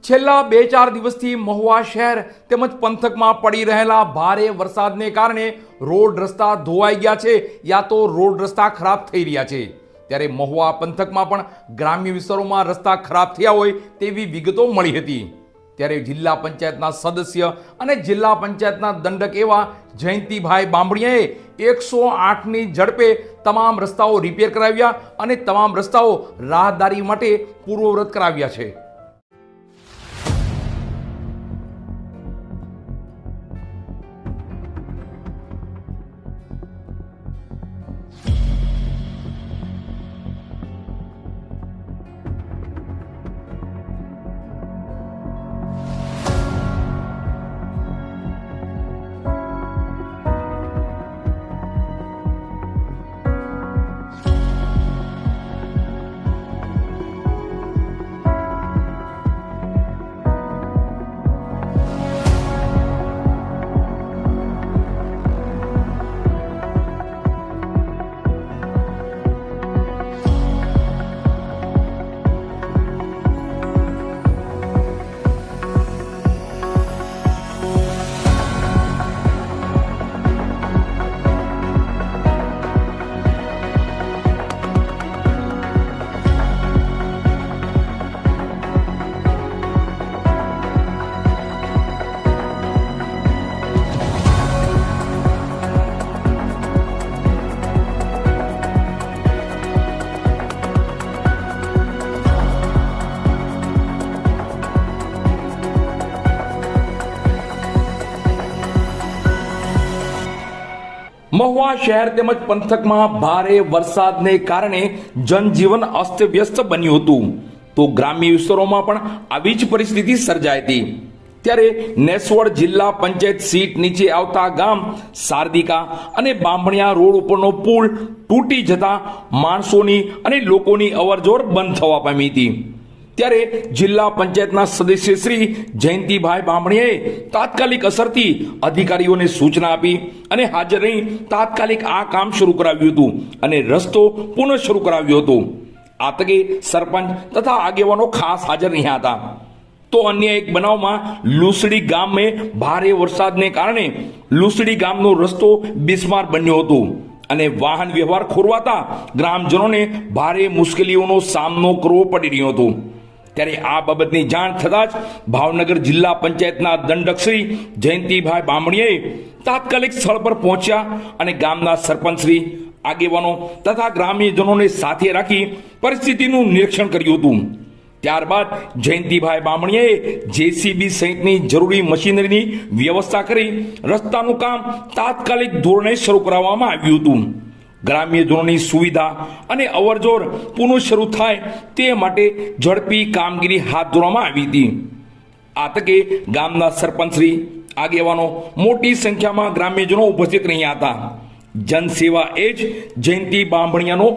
છેલ્લા 2-4 દિવસથી મહુવા શહેર તેમજ પંથકમાં પડી રહેલા ભારે વરસાદને કારણે રોડ રસ્તા ધોવાઈ ગયા છે યા તો રોડ રસ્તા ખરાબ થઈ રહ્યા છે। ત્યારે મહુવા પંથકમાં પણ ગ્રામ્ય વિસ્તારોમાં રસ્તા ખરાબ થયા હોય તેવી વિગતો મળી હતી। ત્યારે જિલ્લા પંચાયતના સદસ્ય અને જિલ્લા પંચાયતના દંડક એવા જયંતિભાઈ બામણીયાએ 108ની ઝડપે તમામ રસ્તાઓ રિપેર કરાવ્યા અને તમામ રસ્તાઓ રાહદારી માટે પૂર્વવત કરાવ્યા છે। મહુવા શહેર તેમજ પંથકમાં ભારે વરસાદને કારણે જનજીવન અસ્તવ્યસ્ત બન્યું હતું, તો ગ્રામ્ય વિસ્તારોમાં પણ આવી જ પરિસ્થિતિ સર્જાઈ હતી। ત્યારે નેસવડ જિલ્લા પંચાયત સીટ નીચે આવતા ગામ સારદિકા અને બામણિયા રોડ ઉપરનો પુલ તૂટી જતા માણસોની અને લોકોની અવરજવર બંધ થવા પામી હતી। ત્યારે જિલ્લા પંચાયતના સદસ્ય શ્રી જયંતિભાઈ બામણીયાએ તાત્કાલિક અસરથી અધિકારીઓને સૂચના આપી અને હાજર રહી તાત્કાલિક આ કામ શરૂ કરાવ્યું હતું અને રસ્તો પુનઃ શરૂ કરાવ્યો હતો। આ તકે સરપંચ તથા આગેવાનો ખાસ હાજર રહ્યા હતા। તો અન્ય એક બનાવમાં લુસડી ગામે ભારે વરસાદને કારણે લુસડી ગામનો રસ્તો બિસ્માર બન્યો હતો અને વાહન વ્યવહાર ખોરવાતા ગ્રામજનોને ભારે મુશ્કેલીઓનો સામનો કરવો પડી રહ્યો હતો। ત્યારે આ બાબતની જાણ થતાં જ ભાવનગર જિલ્લા પંચાયતના દંડક શ્રી જયંતિભાઈ બામણીયાએ તાત્કાલિક સ્થળ પર પહોંચ્યા અને ગામના સરપંચશ્રી, આગેવાનો તથા ગ્રામ્યજનોને સાથે રાખી પરિસ્થિતિનું નિરીક્ષણ કર્યું હતું। ત્યારબાદ જયંતિભાઈ બામણીયાએ જેસીબી સહિતની જરૂરી મશીનરીની વ્યવસ્થા કરી રસ્તાનું કામ તાત્કાલિક ધોરણે શરૂ કરાવવામાં આવ્યું હતું। ગ્રામ્યજનોની સુવિધા અને અવરજવર પુનઃ શરૂ થાય તે માટે ઝડપી કામગીરી હાથ ધરવામાં આવી હતી। આ તકે ગામના સરપંચશ્રી, આગેવાનો, મોટી સંખ્યામાં ગ્રામ્યજનો ઉપસ્થિત રહ્યા હતા। જનસેવા એ જ જયંતિ બામણીયાનો